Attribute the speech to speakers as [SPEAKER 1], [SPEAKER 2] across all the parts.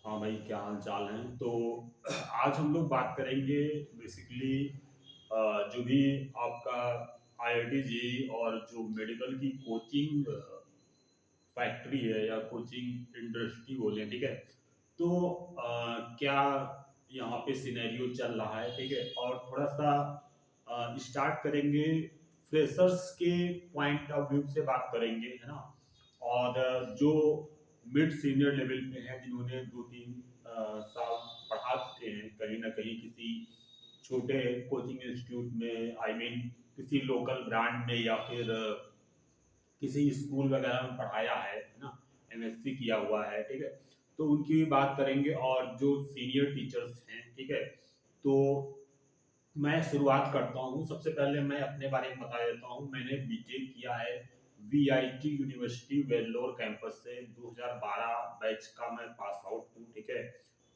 [SPEAKER 1] हाँ भाई, क्या हाल चाल है? तो आज हम लोग बात करेंगे बेसिकली जो भी आपका आईआईटी जी और जो मेडिकल की कोचिंग फैक्ट्री है या कोचिंग इंडस्ट्री बोले, ठीक है। तो क्या यहाँ पे सिनेरियो चल रहा है, ठीक है, और थोड़ा सा स्टार्ट करेंगे फ्रेशर्स के पॉइंट ऑफ व्यू से बात करेंगे, है ना। और जो मिड सीनियर लेवल पे हैं, जिन्होंने 2-3 साल पढ़ा चुके हैं कहीं ना कहीं किसी छोटे कोचिंग इंस्टीट्यूट में, आई मीन किसी लोकल ब्रांड में, या फिर किसी स्कूल वगैरह में पढ़ाया है ना, एमएससी किया हुआ है, ठीक है। तो उनकी भी बात करेंगे, और जो सीनियर टीचर्स हैं, ठीक है। तो मैं शुरुआत करता हूँ। सबसे पहले मैं अपने बारे में बता देता हूँ। मैंने बीटेक किया है वीआईटी यूनिवर्सिटी वेल्लोर कैंपस से। 2012 बैच का मैं पास आउट हूँ, ठीक है।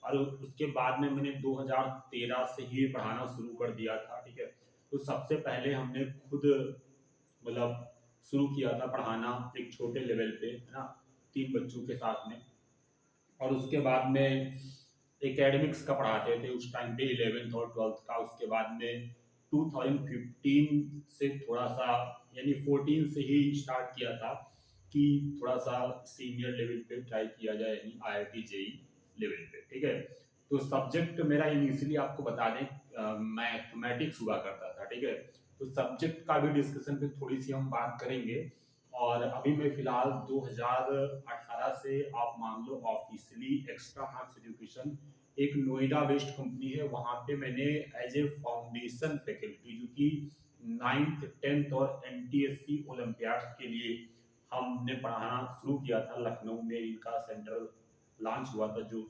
[SPEAKER 1] और उसके बाद में मैंने 2013 से ही पढ़ाना शुरू कर दिया था, ठीक है। तो सबसे पहले हमने खुद मतलब शुरू किया था पढ़ाना एक छोटे लेवल पे, है ना, 3 बच्चों के साथ में। और उसके बाद में एकेडमिक्स का पढ़ाते थे उस टाइम पे, 11th और 12th का। उसके बाद में 2015 से थोड़ा सा, यानी 14 से ही स्टार्ट किया था कि थोड़ा सा सीनियर लेवल पे ट्राई किया जाए, यानी आईआईटी जेई लेवल पे, ठीक है। तो सब्जेक्ट मेरा इनिशियली आपको बता दें मैथमेटिक्स हुआ करता था, ठीक है। तो सब्जेक्ट का भी डिस्कशन पे थोड़ी सी हम बात करेंगे। और अभी मैं फिलहाल 2018 से आप मान लो ऑफिशियली एक्स्ट्रा मार्क्स एजुकेशन, एक नोएडा बेस्ड कंपनी है, वहां पे मैंने एज ए फाउंडेशन फैकल्टी, जो कि 9th 10th और एनटीएससी ओलंपियाड के लिए हमने पढ़ाना शुरू किया था। लखनऊ में इनका सेंटर लॉन्च हुआ था। जो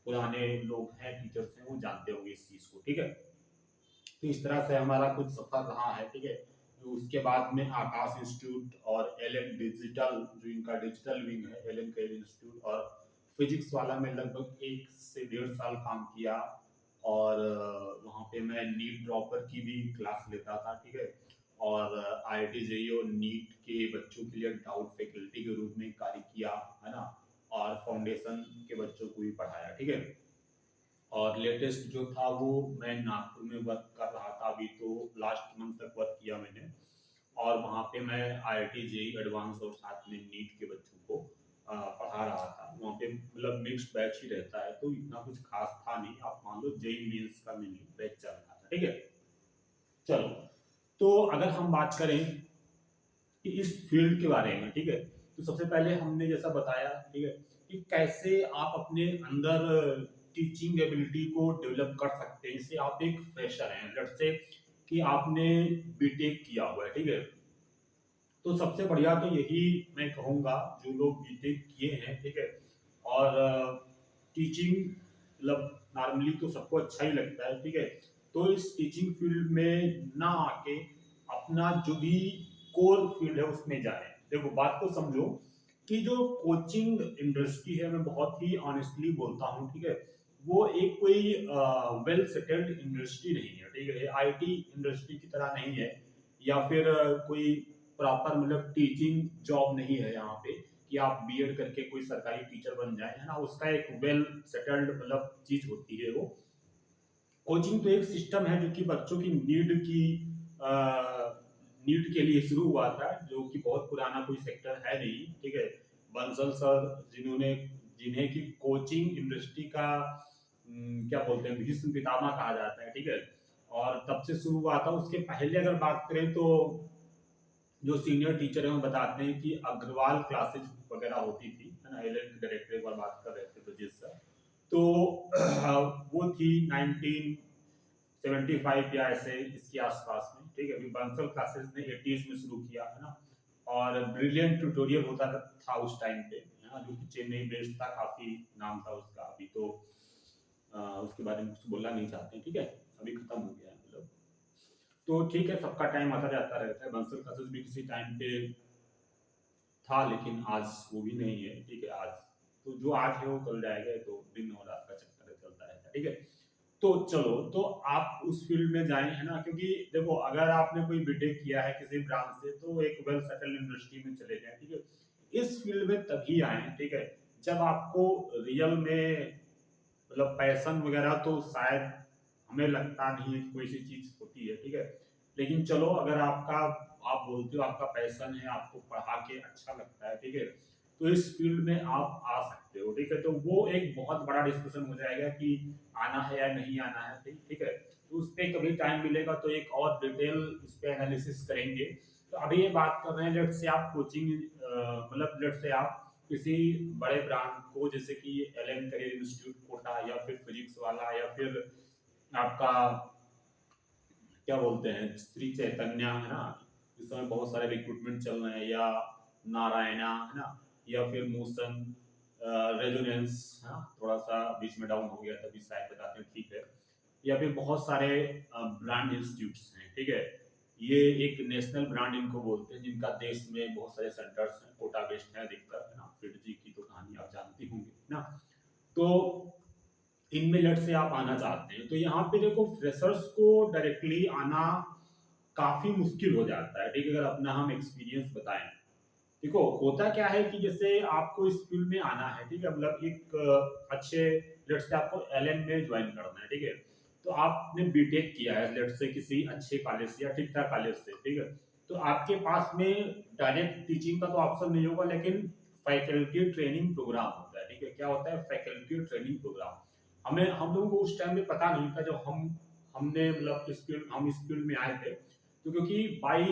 [SPEAKER 1] पुराने लोग हैं, टीचर्स हैं, वो जानते होंगे इस चीज को, ठीक है। तो इस तरह से हमारा कुछ सफर रहा है, ठीक है। तो उसके बाद में आकाश इंस्टीट्यूट और एलएन डिजिटल, जो इनका डिजिटल विंग है, एलएन केयर इंस्टीट्यूट, और फिजिक्स वाला में लगभग 1 से 1.5 साल काम किया। और वहाँ पे मैं नीट ड्रॉपर की भी क्लास लेता था, ठीक है। और आईआईटी जेईई और नीट के बच्चों के लिए डाउट फैकल्टी के रूप में कार्य किया, है ना। और फाउंडेशन के बच्चों को भी पढ़ाया, ठीक है। और लेटेस्ट जो था वो मैं नागपुर में वर्क कर रहा था, अभी तो लास्ट मंथ तक वर्क किया मैंने। और वहाँ पे मैं आईआईटी जेई एडवांस और साथ में नीट के बच्चों को पढ़ा रहा था। वहाँ पे मतलब मिक्स बैच ही रहता है, तो इतना कुछ खास था नहीं। आप मान लो जेई मेंस का मेनली बैच चल रहा था, ठीक है। चलो, तो अगर हम बात करें कि इस फील्ड के बारे में, ठीक है। तो सबसे पहले हमने जैसा बताया, ठीक है, कि कैसे आप अपने अंदर टीचिंग एबिलिटी को डेवलप कर सकते हैं। जैसे आप एक फ्रेशर हैं, लेट्स से कि आपने बीटेक किया हुआ है, ठीक है। तो सबसे बढ़िया तो यही मैं कहूँगा, जो लोग बीटेक किए हैं, ठीक है, और टीचिंग मतलब नॉर्मली तो सबको अच्छा ही लगता है, ठीक है। तो इस टीचिंग फील्ड में ना आके अपना जो भी कोर फील्ड है उसमें जाए। देखो, बात को समझो कि जो कोचिंग इंडस्ट्री है, मैं बहुत ही ऑनेस्टली बोलता हूँ, ठीक है, वो एक कोई वेल सेटल्ड इंडस्ट्री नहीं है, ठीक है। आईटी इंडस्ट्री की तरह नहीं है, या फिर कोई प्रॉपर मतलब टीचिंग जॉब नहीं है यहाँ पे कि आप बीएड करके कोई सरकारी टीचर बन जाए, है ना। उसका एक वेल सेटल्ड मतलब चीज होती है वो। कोचिंग तो एक सिस्टम है जो कि बच्चों की नीड के लिए शुरू हुआ था, जो कि बहुत पुराना कोई सेक्टर है नहीं, ठीक है। बंसल सर, जिन्होंने जिन्हें की कोचिंग इंडस्ट्री का क्या बोलते हैं, भीष्म पितामह कहा जाता है, ठीक है। और तब से शुरू हुआ था। उसके पहले अगर बात करें तो जो सीनियर टीचर हैं वो बताते हैं कि अग्रवाल क्लासेज वगैरह होती थी, है ना। एलएन के डायरेक्टर एक बार बात कर रहे थे ब्रजेश सर। तो वो थी 1975 या ऐसे इसके आसपास में, ठीक है। अभी बंसल क्लासेस ने 80s में शुरू किया, है ना। और ब्रिलियंट ट्यूटोरियल होता था उस टाइम पे, है ना, जो कि चेन्नई बेस्ड था, काफी नाम था उसका। अभी तो उसके बारे में कुछ बोलना नहीं चाहते, ठीक है। अभी खत्म हो गया है मतलब। तो ठीक है, सबका टाइम आता जाता रहता है। बंसल क्लासेस भी किसी टाइम पे था, लेकिन आज वो भी नहीं है, ठीक है। आज तो जो आज है वो कल जाएगा, तो दिन और रात का चक्कर चलता रहता है, ठीक है। तो चलो, तो आप उस फील्ड में जाएं, है ना। क्योंकि देखो, अगर आपने कोई बीटेक किया है किसी ब्रांच से, तो एक वेल सेटल्ड इंडस्ट्री में चले जाएं, ठीक है। इस फील्ड में तभी आए, ठीक है, जब आपको रियल में मतलब पैशन वगैरह तो शायद हमें लगता नहीं है कि कोई सी चीज़ होती है, ठीक है? लेकिन चलो अगर आपका आप बोलते हो आपका पैशन है, आपको पढ़ा के अच्छा लगता है, ठीक है? तो इस फ़ील्ड में आप आ सकते हो, ठीक है? तो वो एक बहुत बड़ा डिस्कशन हो जाएगा कि आना है या नहीं आना है, ठीक है? तो उस पे कभी टाइम मिलेगा तो एक और डिटेल उस पे एनालिसिस करेंगे। तो अभी ये बात कर रहे हैं लेट्स से आप कोचिंग मतलब लेट्स से आप किसी बड़े ब्रांड को जैसे कि एलएन करियर इंस्टीट्यूट कोटा या फिर फिजिक्स वाला या फिर आपका क्या बोलते हैं श्री चैतन्य है ना, इस समय बहुत सारे रिक्रूटमेंट चल रहे हैं, या नारायणा है ना, या फिर मोशन रेजोनेंस है ना, थोड़ा सा बीच में डाउन हो गया था, अभी शायद बताते हैं ठीक है, या फिर बहुत सारे ब्रांड इंस्टीट्यूट्स हैं, ठीक है। ये एक नेशनल ब्रांड इनको बोलते हैं जिनका देश में बहुत सारे सेंटर्स हैं, कोटा बेस्ड है अधिकतर है ना, फिट जी की तो कहानी आप जानती होंगी ना। तो इनमें लट से आप आना चाहते हैं तो यहाँ पे देखो फ्रेशर्स को डायरेक्टली आना काफी मुश्किल हो जाता है, ठीक है, अगर अपना हम एक्सपीरियंस बताएं। देखो होता क्या है कि जैसे आपको इस फील्ड में आना है, ठीक है, मतलब एक अच्छे लेट से आपको एलएन में ज्वाइन करना है, ठीक है, तो आपने बीटेक किया है लेट से किसी अच्छे कॉलेज से या ठीक ठाक कॉलेज से, ठीक है, तो आपके पास में डायरेक्ट टीचिंग का तो ऑप्शन नहीं होगा, लेकिन फैकल्टी ट्रेनिंग प्रोग्राम होता है, ठीक है, क्या होता है फैकल्टी ट्रेनिंग प्रोग्राम। हमें हम लोगों को उस टाइम में पता नहीं था जब हमने मतलब इस फील्ड में आए थे, तो क्योंकि बाई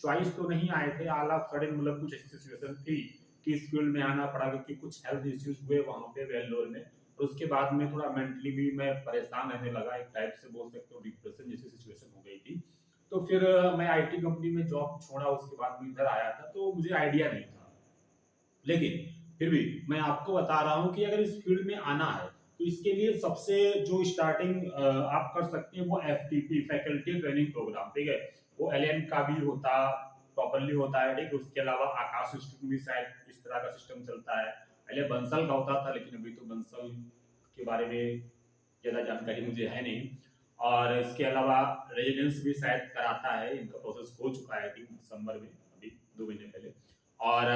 [SPEAKER 1] चॉइस तो नहीं आए थे, आल ऑफ सडन मतलब कुछ ऐसी सिचुएशन थी कि इस फील्ड में आना पड़ा क्योंकि कुछ हेल्थ इश्यूज हुए वहां पे वेल्लोर में, और उसके बाद में थोड़ा मेंटली भी मैं परेशान रहने लगा, एक टाइप से बोल सकते हो डिप्रेशन जैसी सिचुएशन हो गई थी। तो फिर मैं आईटी कंपनी में जॉब छोड़ा, उसके बाद में इधर आया था, तो मुझे आइडिया नहीं था। लेकिन फिर भी मैं आपको बता रहा हूँ कि अगर इस फील्ड में आना है तो इसके लिए सबसे जो स्टार्टिंग आप कर सकते हैं वो एफटीपी फैकल्टी ट्रेनिंग प्रोग्राम, ठीक है, वो एलएन का भी होता प्रॉपरली होता है, ठीक है, उसके अलावा आकाश इंस्टीट्यूट में शायद इस तरह का सिस्टम चलता है, पहले बंसल का होता था लेकिन अभी तो बंसल के बारे में ज़्यादा जानकारी मुझे है नहीं। और इसके अलावा रेजिडेंस भी शायद कराता है, इनका प्रोसेस हो चुका है आई थिंक दिसंबर में, अभी 2 महीने पहले। और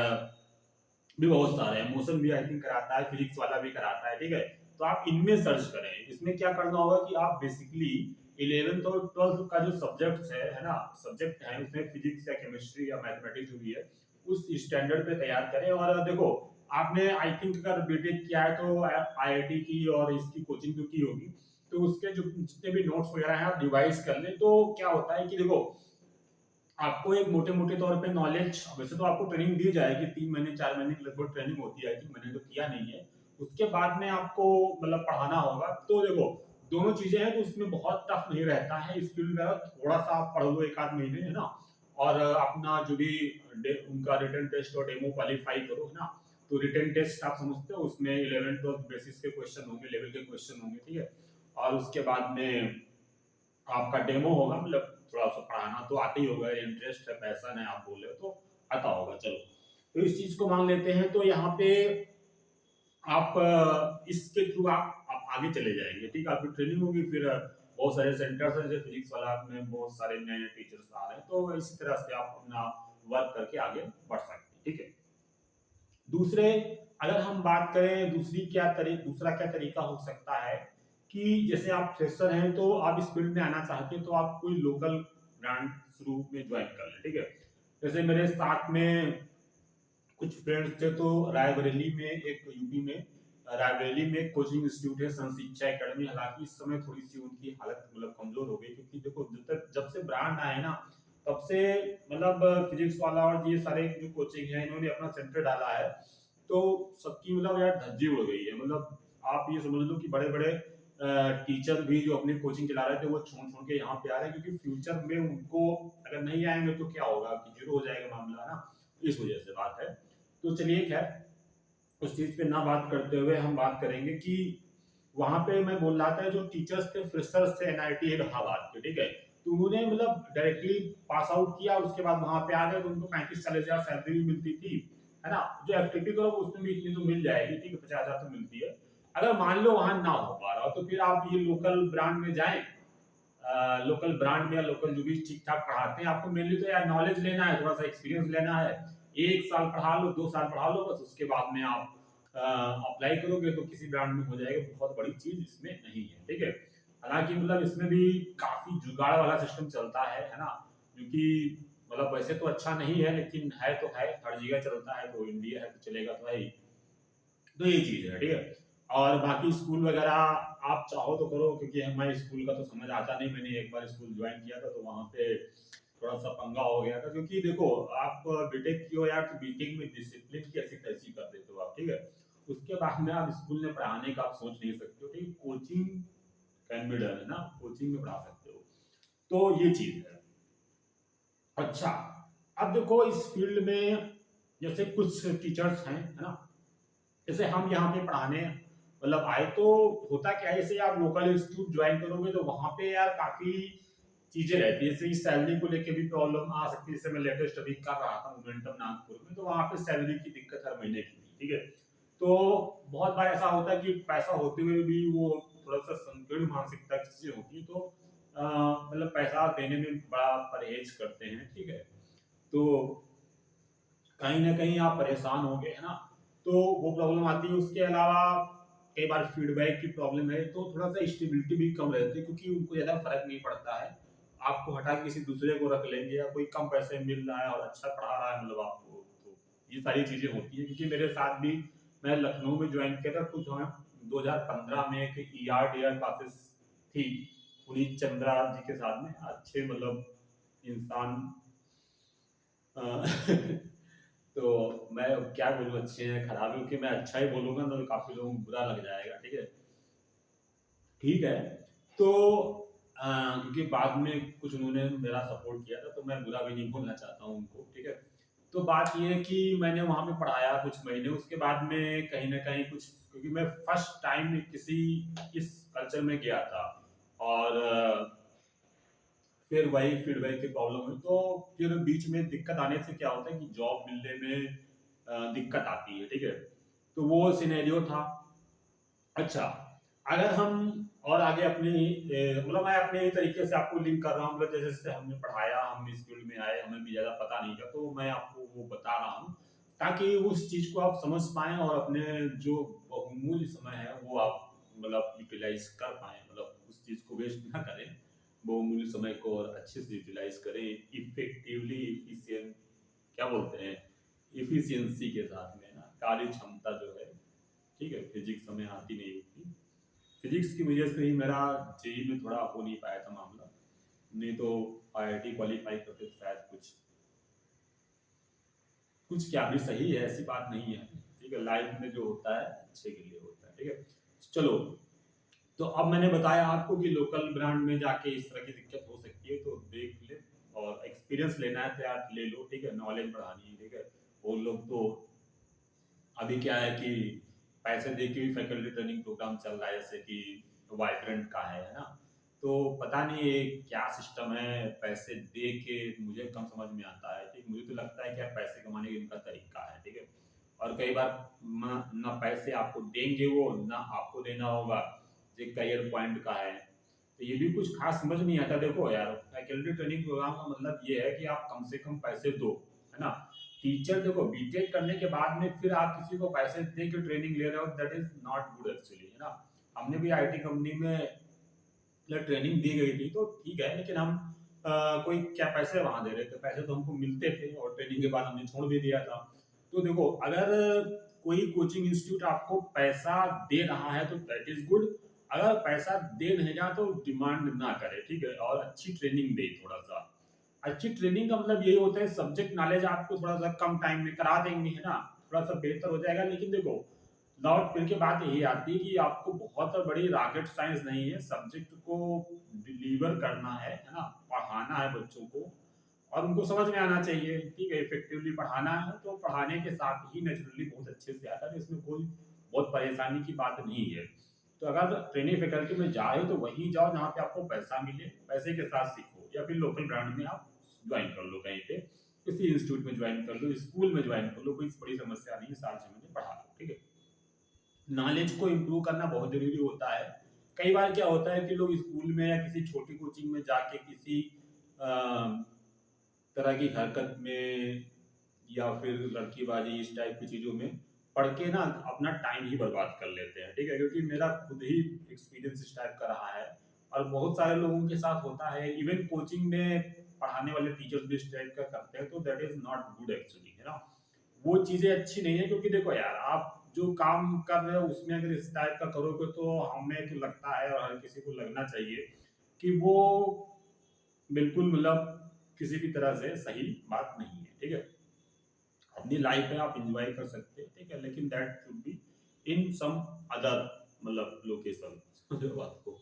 [SPEAKER 1] भी बहुत सारे हैं, मोशन भी आई थिंक कराता है, फिजिक्स वाला भी कराता है, ठीक है। तो आप इनमें सर्च करें, इसमें क्या करना होगा कि आप बेसिकली 11th और 12th का जो सब्जेक्ट है ना, सब्जेक्ट है उसमें फिजिक्स या केमिस्ट्री या मैथमेटिक्स जो भी है उस स्टैंडर्ड पे तैयार करें। और देखो आपने आई थिंक अगर बीटेक किया है तो आईआईटी की और इसकी कोचिंग तो की होगी, तो उसके जो जितने भी नोट्स वगैरह हैं आप रिवाइज कर लें। तो क्या होता है कि देखो आपको एक मोटे-मोटे तौर पे नॉलेज, वैसे तो आपको ट्रेनिंग दी जाएगी 3 महीने 4 महीने की लगभग ट्रेनिंग होती है, आई थिंक मैंने तो किया नहीं है। उसके बाद में आपको मतलब पढ़ाना होगा। तो देखो दोनों चीज़ें हैं तो उसमें बहुत टफ नहीं रहता है इस फील्ड में, थोड़ा-सा आप पढ़ लो 1 आध महीने, है ना? और अपना जो भी उनका रिटन टेस्ट और डेमो क्वालीफाई करो, है ना? तो रिटन टेस्ट आप समझते हो उसमें 11th-12th बेसिस के क्वेश्चन होंगे, लेवल के क्वेश्चन होंगे, ठीक है? और उसके बाद में आपका डेमो होगा, मतलब थोड़ा-सा पढ़ाना तो आता ही होगा, इंटरेस्ट है, पैशन है आप बोल रहे हो तो आता होगा चलो। तो इस चीज़ को मान लेते हैं, तो यहाँ पे आप इसके थ्रू आप आगे चले जाएँगे, ठीक है? आपकी ट्रेनिंग होगी, फिर बहुत सारे सेंटर्स हैं, जैसे फिजिक्स वाला में बहुत सारे नए-नए टीचर्स आ रहे हैं, तो इसी तरह से आप अपना वर्क करके आगे बढ़ सकते हैं, ठीक है? दूसरे अगर हम बात करें दूसरा क्या तरीका हो सकता है कि जैसे आप फ्रेशर हैं तो आप इस फील्ड में आना चाहते हैं तो आप कोई लोकल ब्रांड शुरू में ज्वाइन कर लें, ठीक है। जैसे मेरे साथ में कुछ फ्रेंड्स थे, तो रायबरेली में एक यूपी में रायबरेली में एक कोचिंग इंस्टीट्यूट है सन शिक्षा एकेडमी, हालांकि इस समय थोड़ी सी उनकी हालत मतलब कमजोर हो गई क्योंकि देखो जब से ब्रांड आए ना तब से मतलब फिजिक्स वाला और ये सारे जो कोचिंग है इन्होंने अपना सेंटर डाला है, तो सबकी मतलब यार धज्जी उड़ गई है। मतलब आप ये समझ लो कि बड़े बड़े टीचर भी जो अपनी कोचिंग चला रहे थे वो छोड़ छोड़ के यहाँ पे आ रहे हैं, क्योंकि फ्यूचर में उनको अगर नहीं आएंगे तो क्या होगा कि जीरो हो जाएगा मामला ना, इस वजह से बात है। तो चलिए खैर उस चीज पे ना बात करते हुए हम बात करेंगे कि वहां पे मैं बोल रहा था जो टीचर्स थे फ्रेशर्स थे एनआईटी इलाहाबाद के, ठीक है, तो उन्होंने मतलब डायरेक्टली पास आउट किया, उसके बाद वहां पे आ गए तो उनको 35-40 हजार सैलरी भी मिलती थी, है ना? जो एफटीपी करो उसमें भी इतनी तो मिल जाएगी, ठीक है, 50 हजार तो मिलती है। अगर मान लो वहां ना हो पा रहा हो तो फिर आप ये लोकल ब्रांड में जाएं, लोकल ब्रांड में या लोकल जो भी ठीक ठाक पढ़ाते हैं, आपको मेनली तो यार नॉलेज लेना है, थोड़ा सा एक्सपीरियंस लेना है, 1 साल पढ़ा लो 2 साल पढ़ा लो बस, उसके बाद में आप अप्लाई करोगे तो किसी ब्रांड में हो जाएगा, बहुत बड़ी चीज़ इसमें नहीं है, ठीक है? हालाँकि मतलब इसमें भी काफ़ी जुगाड़ वाला सिस्टम चलता है ना? क्योंकि मतलब वैसे तो अच्छा नहीं है, लेकिन है तो है, हर जगह चलता है, तो इंडिया है तो चलेगा तो है ही। तो ये चीज़ है, ठीक है? और बाकी स्कूल वगैरह आप चाहो तो करो, क्योंकि हमें स्कूल का तो समझ आता नहीं, मैंने एक बार स्कूल जॉइन किया था तो वहाँ पे थोड़ा-सा पंगा हो गया था, क्योंकि देखो आप बीटेक किए हो यार, तो बीटेक में डिसिप्लिन की ऐसी-तैसी कर देते हो आप, ठीक है? उसके बाद में आप स्कूल में पढ़ाने का आप सोच नहीं सकते हो, ठीक है? कोचिंग कैन बी डन है ना, कोचिंग में पढ़ा सकते हो। तो ये चीज़ है। अच्छा, अब देखो इस फील्ड में जैसे कुछ टीचर्स हैं, है ना? जैसे हम यहाँ पे पढ़ाने मतलब आए, तो होता क्या है, जैसे आप लोकल इंस्टीट्यूट ज्वाइन करोगे तो वहाँ पे यार काफ़ी चीज़ें रहती है, जैसे इस सैलरी को लेके भी प्रॉब्लम आ सकती है। जैसे मैं लेटेस्ट अभी कर रहा था मोमेंटम नागपुर में, तो वहाँ पे सैलरी की दिक्कत हर महीने की थी, ठीक है? तो बहुत बार ऐसा होता है कि पैसा होते हुए भी वो थोड़ा-सा संकीर्ण मानसिकता की चीज़ें होती हैं, तो मतलब पैसा देने में बड़ा परहेज़ करते हैं, ठीक है? तो कहीं न कहीं आप परेशान होंगे, है ना? तो वो प्रॉब्लम आती है। उसके अलावा कई बार फीडबैक की प्रॉब्लम है, तो थोड़ा-सा स्टेबिलिटी भी कम रहती है, क्योंकि उनको ज़्यादा फ़र्क नहीं पड़ता है। आपको हटा के किसी दूसरे को रख लेंगे, या कोई कम पैसे में मिल रहा है और अच्छा पढ़ा रहा है मतलब आपको, तो ये सारी चीज़ें होती हैं। क्योंकि मेरे साथ भी मैं लखनऊ में जॉइन किया था, तो जो है 2015 में एक ईआर-टीआर क्लासेस थी, पुनीत चंद्रा जी के साथ में। अच्छे मतलब इंसान अ, तो मैं अब क्या बोलूँ, अच्छे हैं, खराब है, क्योंकि मैं अच्छा ही बोलूँगा ना तो काफ़ी लोगों को बुरा लग जाएगा, ठीक है? ठीक है, तो क्योंकि बाद में कुछ उन्होंने मेरा सपोर्ट किया था, तो मैं बुरा भी नहीं बोलना चाहता हूँ उनको, ठीक है? तो बात ये है कि मैंने वहाँ पे पढ़ाया कुछ महीने, उसके बाद में कहीं न कहीं कुछ, क्योंकि मैं फर्स्ट टाइम किसी इस कल्चर में गया था, और फिर वही फीडबैक की प्रॉब्लम हुई, तो फिर बीच में दिक्कत आने से क्या होता है कि जॉब मिलने में दिक्कत आती है, ठीक है? तो वो सिनेरियो था। अच्छा, अगर हम और आगे अपनी मतलब मैं अपने ही तरीके से आपको लिंक कर रहा हूँ, मतलब जैसे-जैसे हमने पढ़ाया, हम इस फील्ड में आए, हमें भी ज़्यादा पता नहीं था, तो मैं आपको वो बता रहा हूँ, ताकि उस चीज़ को आप समझ पाएँ और अपने जो बहुमूल्य समय है, वो आप मतलब यूटिलाइज़ कर पाएँ, मतलब उस चीज़ को वेस्ट ना करें, बहुमूल्य समय को और अच्छे से यूटिलाइज़ करें, इफ़ेक्टिवली, एफिशिएंट क्या बोलते हैं, एफिशिएंसी के साथ में ना, कार्य क्षमता जो है, ठीक है? फिज़िक्स हमें आती नहीं थी। फिज़िक्स की वजह से ही मेरा जेईई में थोड़ा हो नहीं पाया था मामला, नहीं तो आईआईटी क्वालीफाई करते तो शायद कुछ कुछ क्या भी सही है, ऐसी बात नहीं है, ठीक है? लाइफ में जो होता है अच्छे के लिए होता है, ठीक है? चलो, तो अब मैंने बताया आपको कि लोकल ब्रांड में जाके इस तरह की दिक्कत हो सकती है, तो देख ले, और एक्सपीरियंस लेना है तो यार ले लो, ठीक है? नॉलेज बढ़ानी है, ठीक है? वो लोग तो अभी क्या है कि पैसे दे के भी फैकल्टी ट्रेनिंग प्रोग्राम चल रहा है, जैसे कि वाइब्रेंट का है ना? तो पता नहीं ये क्या सिस्टम है, पैसे दे के मुझे कम समझ में आता है, ठीक? मुझे तो लगता है कि यार पैसे कमाने का इनका तरीका है, ठीक है? और कई बार ना पैसे आपको देंगे वो, ना आपको देना होगा, ये करियर पॉइंट का है। तो ये भी कुछ खास समझ नहीं आता। देखो यार, फैकल्टी ट्रेनिंग प्रोग्राम का मतलब ये है कि आप कम से कम पैसे दो, है ना? टीचर देखो, बीटेक करने के बाद में फिर आप किसी को पैसे दे के ट्रेनिंग ले रहे हो, that is not good actually, है ना? हमने भी आईटी कंपनी में ट्रेनिंग दी गई थी, तो ठीक है, लेकिन हम कोई क्या पैसे वहां दे रहे थे? पैसे तो हमको मिलते थे, और ट्रेनिंग के बाद हमने छोड़ भी दिया था। तो देखो, अगर कोई कोचिंग इंस्टीट्यूट आपको पैसा दे रहा है तो दैट इज गुड। अगर पैसा दे नहीं रहा तो डिमांड ना करे, ठीक है? और अच्छी ट्रेनिंग दे, थोड़ा सा अच्छी ट्रेनिंग का मतलब यही होता है, सब्जेक्ट नॉलेज आपको थोड़ा सा कम टाइम में करा देंगे, है ना? थोड़ा सा बेहतर हो जाएगा। लेकिन देखो, लौट फिर के बात यही आती है कि आपको बहुत बड़ी रॉकेट साइंस नहीं है, सब्जेक्ट को डिलीवर करना है ना? पढ़ाना है बच्चों को, और उनको समझ में आना चाहिए, ठीक है? इफेक्टिवली पढ़ाना है, तो पढ़ाने के साथ ही नेचुरली बहुत अच्छे से आता है, इसमें कोई बहुत परेशानी की बात नहीं है। तो अगर ट्रेनिंग फैकल्टी में जा रहे हो तो वहीं जाओ जहाँ पे आपको पैसा मिले, पैसे के साथ सीखो, या फिर लोकल ब्रांड में आप ज्वाइन कर लो कहीं पे, किसी इंस्टीट्यूट में ज्वाइन कर लो, स्कूल में ज्वाइन कर लो, कोई बड़ी समस्या नहीं है, 7 6 महीने पढ़ा लो, ठीक है? नॉलेज को इम्प्रूव करना बहुत ज़रूरी होता है। कई बार क्या होता है कि लोग स्कूल में या किसी छोटी कोचिंग में जाके किसी अ, तरह की हरकत में, या फिर लड़कीबाजी, इस टाइप की चीज़ों में पढ़ के ना अपना टाइम ही बर्बाद कर लेते हैं, ठीक है? क्योंकि मेरा खुद ही एक्सपीरियंस इस टाइप का रहा है और बहुत सारे लोगों के साथ होता है। इवन कोचिंग में पढ़ाने वाले टीचर्स भी इस टाइप का करते हैं, तो that is not good actually, है ना? वो चीज़ें अच्छी नहीं है, क्योंकि देखो यार, आप जो काम कर रहे हो उसमें अगर इस टाइप का करोगे तो हमें तो लगता है और हर किसी को लगना चाहिए कि वो बिल्कुल मतलब किसी भी तरह से सही बात नहीं है, ठीक है? अपनी लाइफ में आप एंजॉय कर सकते हैं, ठीक है, लेकिन that should be in some other मतलब लोकेशन। समझ बात को?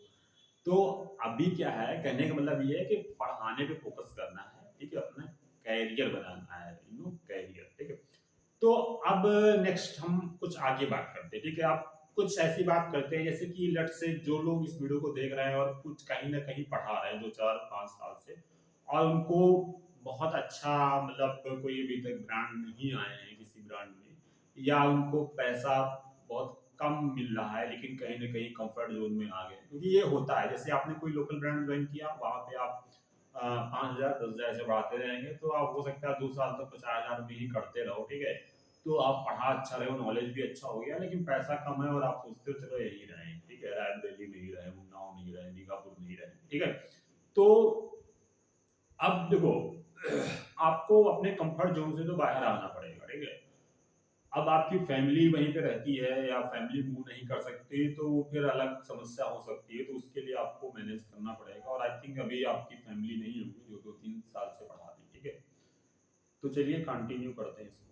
[SPEAKER 1] तो अभी क्या है, कहने का मतलब ये है कि पढ़ाने पे फोकस करना है, ठीक है, अपना कैरियर बनाना है, कैरियर, ठीक है। तो अब नेक्स्ट हम कुछ आगे बात करते हैं, ठीक है। आप कुछ ऐसी बात करते हैं जैसे कि लेट्स से जो लोग इस वीडियो को देख रहे हैं और कुछ कहीं ना कहीं पढ़ा रहे हैं 2 4 5 साल से, और उनको बहुत अच्छा मतलब कोई अभी तक ब्रांड नहीं आए हैं किसी ब्रांड में, या उनको पैसा बहुत कम मिल रहा है लेकिन कहीं ना कहीं कंफर्ट जोन में आ गए, क्योंकि ये होता है। जैसे आपने कोई लोकल ब्रांड ज्वाइन किया, वहां पे आप 5,000 10,000 ऐसे बढ़ाते रहेंगे, तो आप हो सकता है 2 साल तक 50,000 में ही करते रहो, ठीक है। तो आप पढ़ा अच्छा रहे हो, नॉलेज भी अच्छा हो गया, लेकिन पैसा कम है और आप सोचते हो चलो यही रहे, ठीक है, रायबरेली में ही रहे, उन्नाव में ही रहे, दीघापुर में ही रहे, ठीक है। तो अब देखो, आपको अपने कंफर्ट जोन से तो बाहर आना पड़ेगा, ठीक है। अब आपकी फैमिली वहीं पे रहती है या फैमिली मूव नहीं कर सकती, तो फिर अलग समस्या हो सकती है, तो उसके लिए आपको मैनेज करना पड़ेगा। और आई थिंक अभी आपकी फैमिली नहीं होगी जो 2 3 साल से पढ़ा रही, ठीक है। तो चलिए कंटिन्यू करते हैं इसको।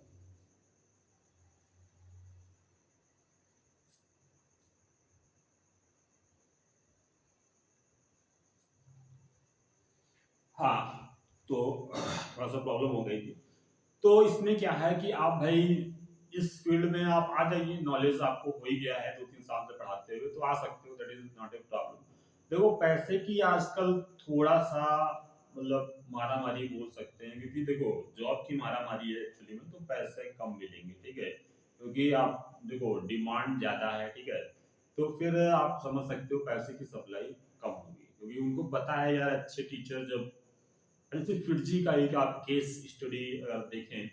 [SPEAKER 1] हाँ, तो थोड़ा सा प्रॉब्लम हो गई थी। तो इसमें क्या है कि आप भाई इस फील्ड में आप आ जाइए, नॉलेज आपको हो ही गया है 2 3 साल से पढ़ाते हुए, तो आ सकते हो, that is not a problem. देखो, पैसे की आजकल थोड़ा सा मतलब मारा मारी बोल सकते हैं, क्योंकि देखो जॉब की मारा मारी है एक्चुअली में, तो पैसे कम मिलेंगे, ठीक है, क्योंकि आप देखो डिमांड ज्यादा है, ठीक है। तो फिर आप समझ सकते हो पैसे की सप्लाई कम होगी, क्योंकि उनको पता है यार, अच्छे टीचर जब, जैसे फिरजी का एक आप केस स्टडी अगर देखें,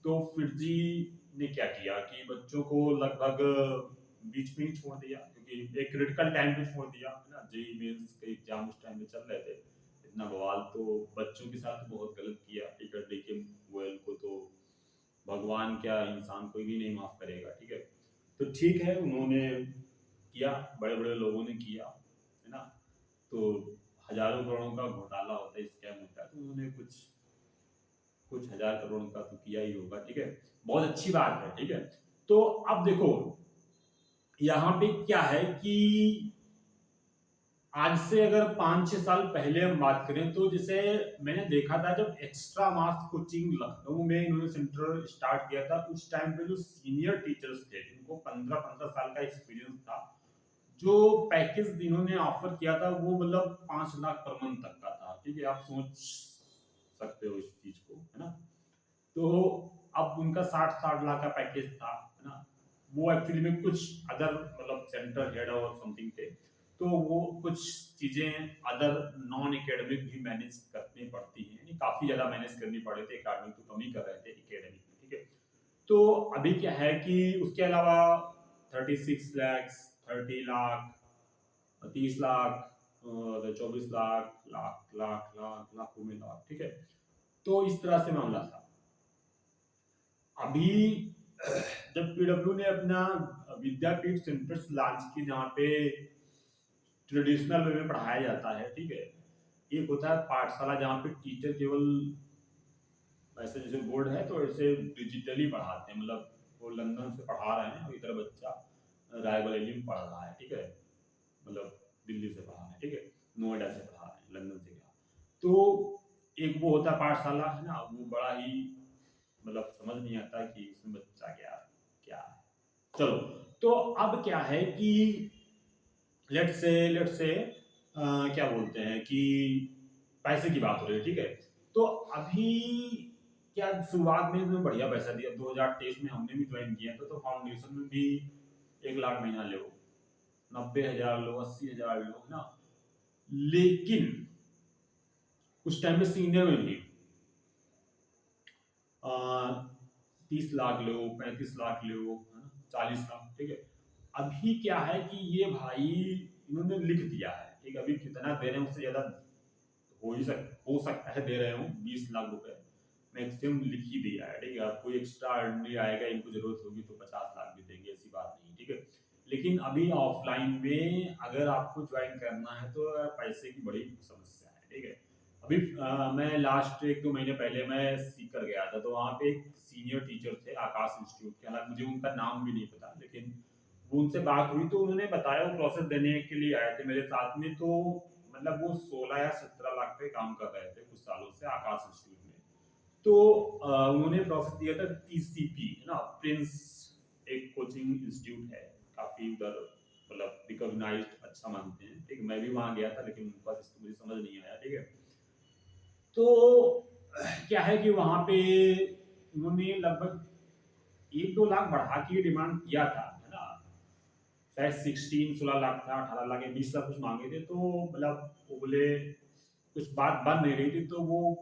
[SPEAKER 1] तो फिरजी ने क्या किया कि बच्चों को लगभग बीच में ही छोड़ दिया, क्योंकि एक क्रिटिकल टाइम पे छोड़ दिया, है ना। जेई मेंस के एग्जाम उस टाइम पे चल रहे थे, इतना बवाल, तो बच्चों के साथ तो बहुत गलत किया, टिकट देके गोयल को, तो भगवान क्या, इंसान कोई भी नहीं माफ करेगा, ठीक है। तो ठीक है, उन्होंने किया, बड़े बड़े लोगों ने किया, है ना। तो हजारों करोड़ों का घोटाला होता है, स्कैम होता है, तो उन्होंने कुछ कुछ हजार करोड़ का तो किया ही होगा, ठीक है। बहुत अच्छी बात है, ठीक है। तो अब देखो, यहाँ पे क्या है कि आज से अगर 5 6 साल पहले हम बात करें, तो जैसे मैंने देखा था जब एक्स्ट्रा मास कोचिंग लखनऊ में इन्होंने सेंटर स्टार्ट किया था, उस टाइम पे जो सीनियर टीचर्स थे जिनको 15 15 साल का एक्सपीरियंस था, जो पैकेज इन्होंने ऑफर किया था वो मतलब 5 लाख पर मंथ तक का था, ठीक है। आप सोच सकते हो इस चीज को, है ना। तो अब उनका 60 60 लाख का पैकेज था, है ना। वो एक्चुअली में कुछ अदर मतलब सेंटर हेड और समथिंग थे, तो वो कुछ चीजें अदर नॉन एकेडमिक भी मैनेज करनी पड़ती हैं, यानी काफी ज्यादा मैनेज करनी पड़े थे, एकेडमिक तो कम ही कर रहे थे एकेडमिक, ठीक है। तो अभी क्या है कि उसके अलावा 36 लाख, 30 लाख, 30 लाख और 24 लाख, लाख लाख लाख लाखों में लाख, ठीक है। तो इस तरह से मामला था। अभी जब पीडब्ल्यू ने अपना विद्यापीठ सेंटर्स लॉन्च की, जहाँ पे ट्रेडिशनल वे में पढ़ाया जाता है, ठीक है। एक होता है पाठशाला, जहाँ पे टीचर केवल ऐसे जैसे बोर्ड है तो ऐसे डिजिटली पढ़ाते हैं, मतलब वो लंदन से पढ़ा रहे हैं और इधर बच्चा रायबरेली में पढ़ रहा है, ठीक है, मतलब दिल्ली से पढ़ा रहे हैं, ठीक है, नोएडा से पढ़ा रहे हैं, लंदन से क्या। तो एक वो होता है पाठशाला, है ना, वो बड़ा ही मतलब समझ नहीं आता कि इसमें बच्चा क्या क्या है। चलो, तो अब क्या है कि लेट्स से क्या बोलते हैं कि पैसे की बात हो रही है, ठीक है। तो अभी क्या, शुरुआत में इन्होंने बढ़िया पैसा दिया, 2023 में हमने भी ज्वाइन किया था, तो फाउंडेशन में भी 1 लाख महीना लो, 90,000 लो, 80,000 लो, है ना। लेकिन उस टाइम में सीनियर में भी 30 लाख लो, 35 लाख लो, है ना, 40 लाख, ठीक है। अभी क्या है कि ये भाई इन्होंने लिख दिया है, ठीक है। अभी कितना दे रहे हैं उससे ज्यादा हो सकता है दे रहे हो, 20 लाख रुपए मैक्सिमम लिख ही दिया है, ठीक है। अब कोई एक्स्ट्रा अर्निंग आएगा, इनको जरूरत होगी तो 50 लाख भी देंगे, ऐसी बात नहीं, ठीक है। लेकिन अभी ऑफलाइन में अगर आपको ज्वाइन करना है तो पैसे की बड़ी समस्या है, ठीक है। अभी मैं लास्ट 1-2 महीने पहले मैं सीकर गया था, तो वहाँ पे एक सीनियर टीचर थे आकाश इंस्टीट्यूट के, हालांकि मुझे उनका नाम भी नहीं पता, लेकिन वो उनसे बात हुई तो उन्होंने बताया, वो प्रोसेस देने के लिए आए थे मेरे साथ में, तो मतलब वो 16 या 17 लाख पे काम कर रहे थे कुछ सालों से आकाश इंस्टीट्यूट में। तो उन्होंने प्रोसेस दिया था टीसीपी, है ना, प्रिंस एक कोचिंग इंस्टीट्यूट है, काफी उधर मतलब रिकॉग्नाइज्ड, अच्छा मानते हैं, ठीक है। मैं भी वहां गया था लेकिन उनका सिस्टम मुझे समझ नहीं आया, ठीक है। तो क्या है कि वहां पे उन्होंने लगभग 1-2 लाख बढ़ा के डिमांड किया था, है ना। शायद 16-16 लाख था, 18 लाख या 20 लाख कुछ मांगे थे, तो मतलब वो बोले कुछ बात बन नहीं रही थी, तो वो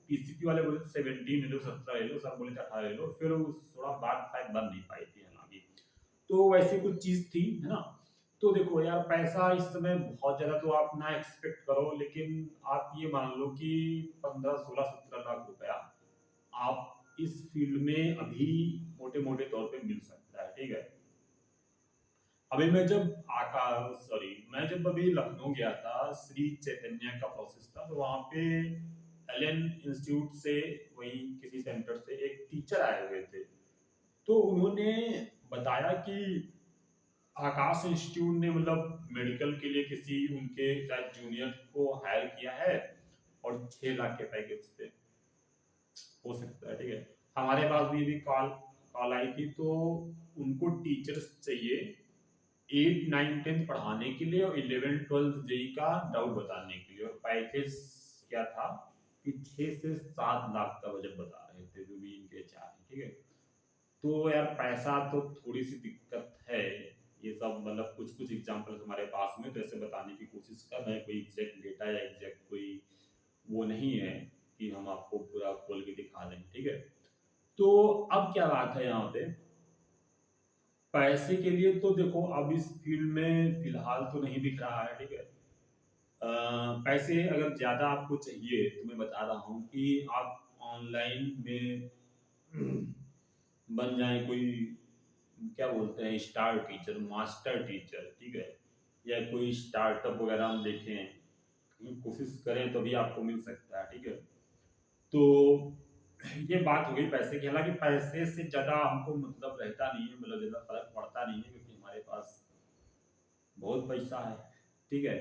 [SPEAKER 1] पीसीपी वाले बोले 17 ले लो, 17 ले लो, सब बोले थे 18 ले लो, फिर थोड़ा बात शायद बन नहीं पाई थी, हालांकि। तो वैसी कुछ चीज थी, है ना। तो देखो यार, पैसा इस समय बहुत ज्यादा तो आप ना एक्सपेक्ट करो, लेकिन आप ये मान लो कि 15, 16, 17 लाख रुपया आप इस फील्ड में अभी मोटे मोटे तौर पे मिल सकता है, ठीक है। अभी मैं जब अभी लखनऊ गया था, श्री चैतन्य का प्रोसेस था, तो वहां पे एलन इंस्टीट्यूट से, वही किसी सेंटर से एक टीचर आए हुए थे। तो उन्होंने बताया कि आकाश इंस्टीट्यूट ने मतलब मेडिकल के लिए किसी उनके शायद जूनियर को हायर किया है, और 6 लाख के पैकेज पे हो सकता है, ठीक है। हमारे पास भी अभी कॉल कॉल आई थी, तो उनको टीचर्स चाहिए 8, 9, 10 पढ़ाने के लिए, और 11, 12 जेई का डाउट बताने के लिए, और पैकेज क्या था कि 6 से 7 लाख का बजट बता रहे थे जो भी इनके चार, ठीक है। तो यार पैसा तो थोड़ी सी दिक्कत है, ये सब मतलब कुछ कुछ एग्जांपल हमारे पास में, तो ऐसे बताने की कोशिश कर रहे हैं, कोई एग्जैक्ट डेटा या एग्जैक्ट कोई वो नहीं है कि हम आपको पूरा खोल के दिखा दें, ठीक है। तो अब क्या बात है यहाँ पे, पैसे के लिए तो देखो अब इस फील्ड में फिलहाल तो नहीं दिख रहा है, ठीक है। पैसे अगर ज्यादा आपको चाहिए तो मैं बता रहा हूँ कि आप ऑनलाइन में बन जाए कोई, क्या बोलते हैं, स्टार टीचर, मास्टर टीचर, ठीक है। या कोई स्टार्टअप वगैरह हम देखें, कोशिश करें तो भी आपको मिल सकता है, ठीक है। तो ये बात हो गई पैसे की, हालांकि पैसे से ज्यादा हमको मतलब रहता नहीं है, मतलब ज्यादा फर्क पड़ता नहीं है, क्योंकि हमारे पास बहुत पैसा है, ठीक है।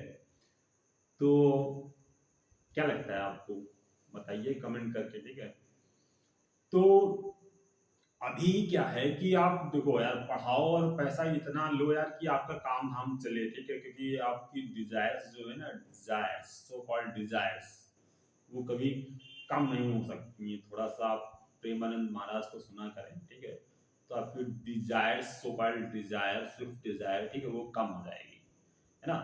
[SPEAKER 1] तो क्या लगता है आपको, बताइए कमेंट करके, ठीक है। तो अभी क्या है कि आप देखो यार, पढ़ाओ और पैसा इतना लो यार कि आपका काम धाम चले, ठीक है। क्योंकि आपकी डिजायर्स जो है ना, डिजायर्स, सो कॉल्ड डिजायर्स, वो कभी कम नहीं हो सकती है। थोड़ा सा आप प्रेमानंद महाराज को सुना करें, ठीक है। तो आपकी Dzires, so called Dzire, Swift Dzire, ठीक है, वो कम हो जाएगी, है ना।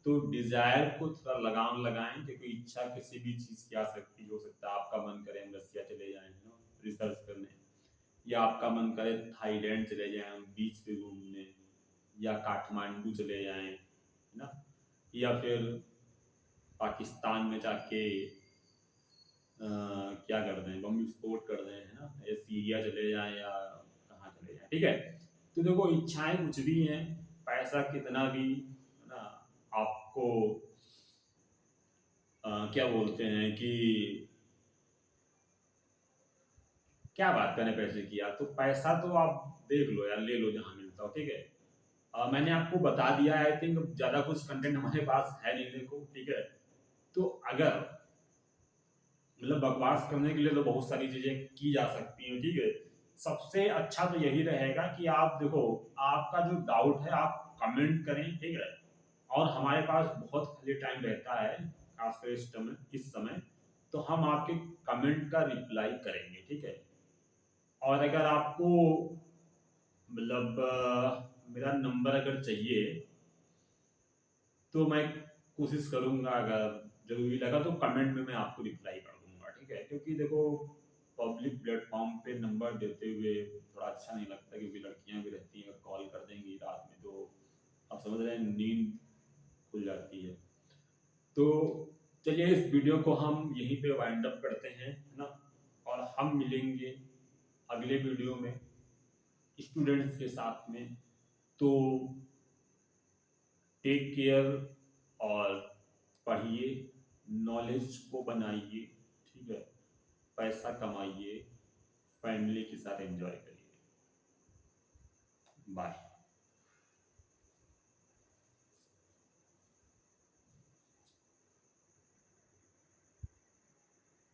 [SPEAKER 1] तो डिजायर को थोड़ा लगाम लगाएं, क्योंकि इच्छा किसी भी चीज की आ सकती, हो सकता है आपका मन करे हम रसिया चले जाएं, है ना, रिसर्च करने, या आपका मन करे थाईलैंड चले जाएं हम बीच पे घूमने, या काठमांडू चले जाएं, है ना, या फिर पाकिस्तान में जाके क्या कर दें, बम विस्फोट कर दें, है ना, या सीरिया चले जाएं, या कहाँ चले जाएं, ठीक है। तो देखो इच्छाएं कुछ भी हैं, पैसा कितना भी, है ना, आपको क्या बोलते हैं कि क्या बात करें पैसे की यार, तो पैसा तो आप देख लो यार, ले लो जहां मिलता हो, ठीक है। मैंने आपको बता दिया, आई थिंक ज्यादा कुछ कंटेंट हमारे पास है नहीं, देखो, ठीक है। तो अगर मतलब बकवास करने के लिए तो बहुत सारी चीजें की जा सकती हैं, ठीक है। सबसे अच्छा तो यही रहेगा कि आप देखो, आपका जो डाउट है आप कमेंट करें, ठीक है। और हमारे पास बहुत खाली टाइम रहता है, खासकर इस समय, तो हम आपके कमेंट का रिप्लाई करेंगे, ठीक है। और अगर आपको मतलब मेरा नंबर अगर चाहिए, तो मैं कोशिश करूंगा, अगर जरूरी लगा तो कमेंट में मैं आपको रिप्लाई कर दूंगा, ठीक है। क्योंकि देखो पब्लिक प्लेटफॉर्म पे नंबर देते हुए थोड़ा अच्छा नहीं लगता, क्योंकि लड़कियां भी रहती हैं और कॉल कर देंगी रात में, तो आप समझ रहे हैं, नींद खुल जाती है। तो चलिए इस वीडियो को हम यहीं पे वाइंड अप करते हैं, है ना, और हम मिलेंगे अगले वीडियो में स्टूडेंट्स के साथ में। तो टेक केयर और पढ़िए, नॉलेज को बनाइए, ठीक है, पैसा कमाइए, फैमिली के साथ एंजॉय करिए। बाय।